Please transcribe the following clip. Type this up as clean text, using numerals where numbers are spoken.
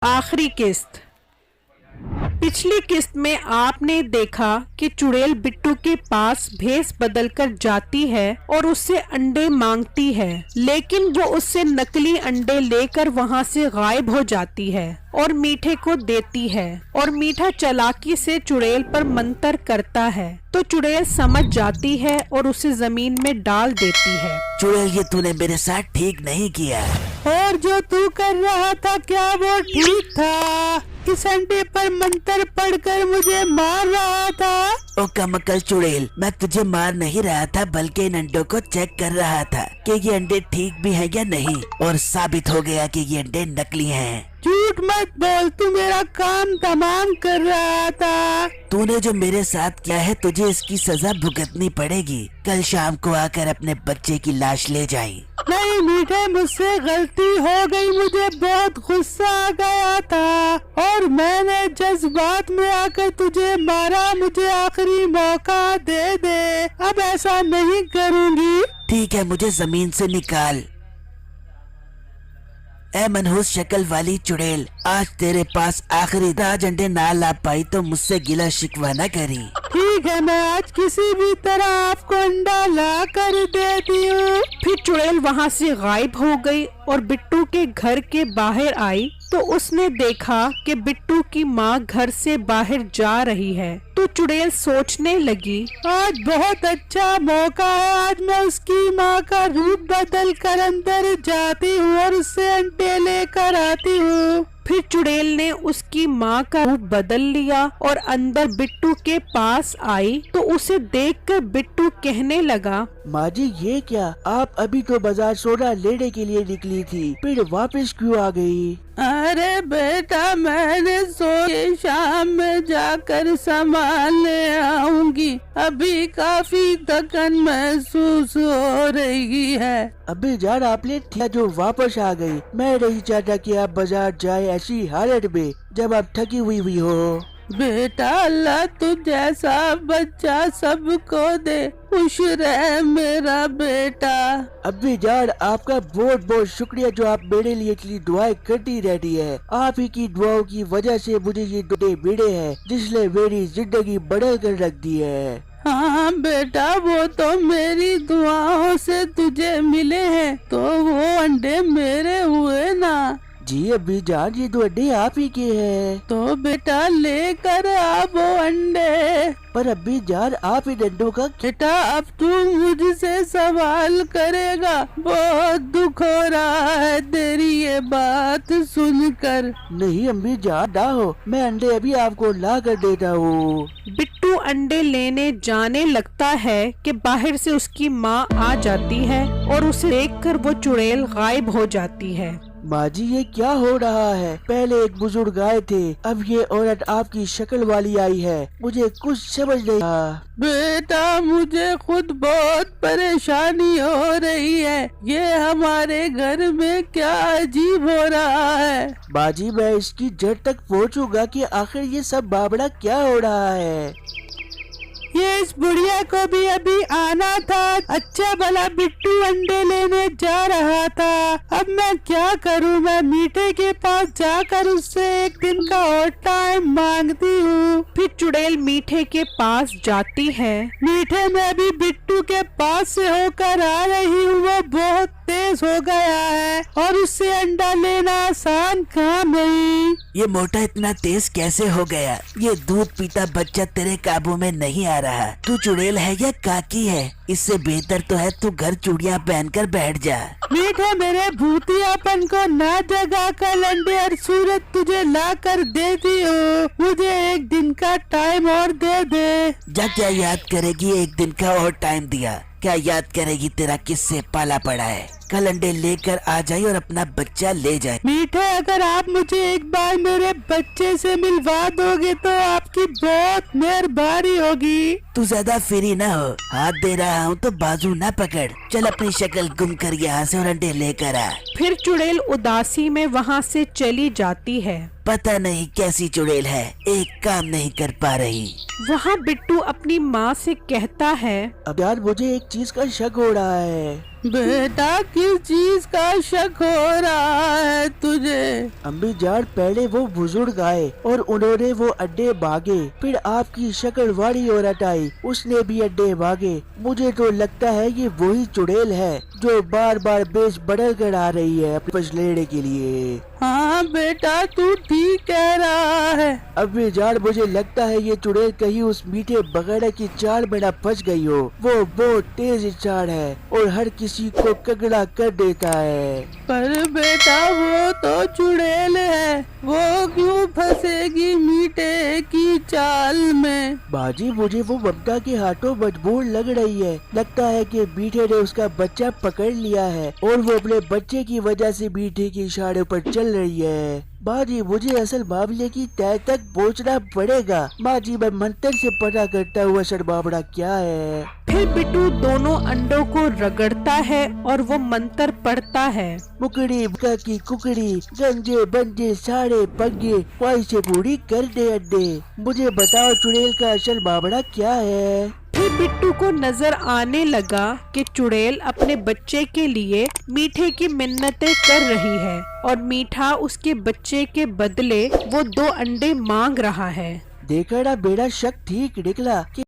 आखिरी किस्त। पिछली किस्त में आपने देखा कि चुड़ैल बिट्टू के पास भेस बदलकर जाती है और उससे अंडे मांगती है, लेकिन वो उससे नकली अंडे लेकर वहाँ से गायब हो जाती है और मीठे को देती है और मीठा चालाकी से चुड़ैल पर मंतर करता है। तो चुड़ैल समझ जाती है और उसे जमीन में डाल देती है। चुड़ैल, ये तूने मेरे साथ ठीक नहीं किया। और जो तू कर रहा था क्या वो ठीक था? इस अंडे पर मंत्र पढ़कर मुझे मार रहा था। ओ कमकल चुड़ैल, मैं तुझे मार नहीं रहा था बल्कि इन अंडों को चेक कर रहा था कि ये अंडे ठीक भी हैं या नहीं, और साबित हो गया कि ये अंडे नकली हैं। झूठ मत बोल, तू मेरा काम तमाम कर रहा था। तूने जो मेरे साथ किया है तुझे इसकी सजा भुगतनी पड़ेगी। कल शाम को आकर अपने बच्चे की लाश ले जाई। नहीं मीठे, मुझसे गलती हो गई, मुझे बहुत गुस्सा आ गया था और मैंने जज्बात में आकर तुझे मारा। मुझे आखिरी मौका दे दे, अब ऐसा नहीं करूँगी। ठीक है, मुझे जमीन से निकाल। ए मनहूस शक्ल वाली चुड़ैल, आज तेरे पास आखिरी आज अंडे ना ला पाई तो मुझसे गिला शिकवा न करी। ठीक है, मैं आज किसी भी तरह आपको अंडा ला कर देती हूँ। फिर चुड़ैल वहाँ से गायब हो गई और बिट्टू के घर के बाहर आई तो उसने देखा कि बिट्टू की माँ घर से बाहर जा रही है। तो चुड़ैल सोचने लगी, आज बहुत अच्छा मौका है, आज मैं उसकी माँ का रूप बदल कर अंदर जाती हूँ और उससे अंडे लेकर आती हूँ। फिर चुड़ैल ने उसकी माँ का रूप बदल लिया और अंदर बिट्टू के पास आई तो उसे देखकर बिट्टू कहने लगा, माँ जी ये क्या, आप अभी तो बाजार सोडा लेने के लिए निकली थी, फिर वापस क्यों आ गई? अरे बेटा, मैंने सोचे शाम में जाकर सामान ले आऊंगी, अभी काफी थकन महसूस हो रही है। अभी जान आपने ठीक जो वापस आ गई। मैं नहीं चाहता कि आप बाजार जाए ऐसी हालत में जब आप थकी हुई हो। बेटा, अल्लाह तू जैसा बच्चा सबको दे, खुश रहे मेरा बेटा। अभी जान आपका बहुत बहुत शुक्रिया जो आप मेरे लिए इतनी दुआएं करती रहती है। आप ही की दुआओं की वजह से मुझे ये दुआएं मिले हैं जिसने मेरी जिंदगी बदल कर रख दी है। हाँ बेटा, वो तो मेरी दुआओं से तुझे मिले हैं, तो वो अंडे मेरे हुए ना। जी अभी जान, ये तो अंडे आप ही के हैं। तो बेटा लेकर आ वो अंडे। पर अभी जान, आप इन अंडों का बेटा अब तू मुझसे सवाल करेगा, बहुत दुख हो रहा है तेरी ये बात सुनकर। नहीं अम्मी जान ना हो, मैं अंडे अभी आपको ला कर देता हूँ। बिट्टू अंडे लेने जाने लगता है कि बाहर से उसकी माँ आ जाती है और उसे देखकर वो चुड़ैल गायब हो जाती है। माँ जी ये क्या हो रहा है? पहले एक बुजुर्ग आए थे, अब ये औरत आपकी शक्ल वाली आई है, मुझे कुछ समझ नहीं आ। बेटा मुझे खुद बहुत परेशानी हो रही है, ये हमारे घर में क्या अजीब हो रहा है। माँ जी मैं इसकी जड़ तक पहुँचूंगा कि आखिर ये सब बाबड़ा क्या हो रहा है। ये इस बुढ़िया को भी अभी आना था। अच्छा भला बिट्टू अंडे लेने जा रहा था, अब मैं क्या करूं? मैं मीठे के पास जाकर उससे एक दिन का और टाइम मांगती हूँ। फिर चुड़ैल मीठे के पास जाती है। मीठे, मैं अभी बिट्टू के पास से होकर आ रही हूँ, वो बहुत तेज हो गया है और उससे अंडा लेना आसान काम नहीं। ये मोटा इतना तेज कैसे हो गया? ये दूध पीता बच्चा तेरे काबू में नहीं आ रहा। तू चुड़ैल है या काकी है? इससे बेहतर तो है तू घर चूड़ियां पहनकर बैठ जा। मीठे, मेरे भूतियापन को ना जगा कर अंडे और सूरज तुझे ला कर देती हूँ, मुझे एक दिन का टाइम और दे दे। जा, क्या याद करेगी? एक दिन का और टाइम दिया, क्या याद करेगी? तेरा किससे पाला पड़ा है? कल अंडे लेकर आ जाए और अपना बच्चा ले जाए। मीठे, अगर आप मुझे एक बार मेरे बच्चे से मिलवा दोगे तो आपकी बहुत मेहरबानी होगी। तू ज्यादा फ्री ना हो, हाथ दे रहा हूँ तो बाजू ना पकड़। चल अपनी शक्ल गुम कर यहाँ से और अंडे लेकर आ। फिर चुड़ैल उदासी में वहाँ से चली जाती है। पता नहीं कैसी चुड़ैल है, एक काम नहीं कर पा रही। वहाँ बिट्टू अपनी माँ से कहता है, अब यार मुझे एक चीज का शक हो रहा है। बेटा किस चीज का शक हो रहा है तुझे? अम्मी जान, पहले वो बुजुर्ग आए और उन्होंने वो अड्डे भागे, फिर आपकी शक्ल वाली औरत आई, उसने भी अड्डे भागे। मुझे तो लगता है ये वही चुड़ैल है जो बार बार बेच बदल कर आ रही है अपने बस लेने के लिए। हाँ बेटा, तू ठीक कह रहा है। अम्मी जान, मुझे लगता है ये चुड़ैल कहीं उस मीठे बगैरा की चाल में न फंस गई हो। वो बहुत तेज चाल है और हर किसी को कगड़ा कर देता है। पर बेटा वो तो चुड़ैल है, वो क्यों फंसेगी मीठे की चाल में? बाजी, मुझे वो ममता के हाथों मजबूर लग रही है। लगता है कि मीठे ने उसका बच्चा पकड़ लिया है और वो अपने बच्चे की वजह से मीठे के इशारे पर चल रही है। बाजी, मुझे असल मामले की तह तक पहुंचना पड़ेगा। बाजी, मैं मंत्र से पता करता हुआ असल मामला क्या है। फिर बिट्टू दोनों अंडों को रगड़ता है और वो मंत्र पढ़ता है। मुकड़ी की कुकड़ी, गंजे बंजे सारे पंगे, ख्वाहिशें पूरी कर दे अंडे। मुझे बताओ चुड़ैल का असल मामला क्या है? फिर बिट्टू को नजर आने लगा कि चुड़ैल अपने बच्चे के लिए मीठे की मिन्नतें कर रही है और मीठा उसके बच्चे के बदले वो 2 अंडे मांग रहा है। देखा ना, मेरा शक ठीक निकला कि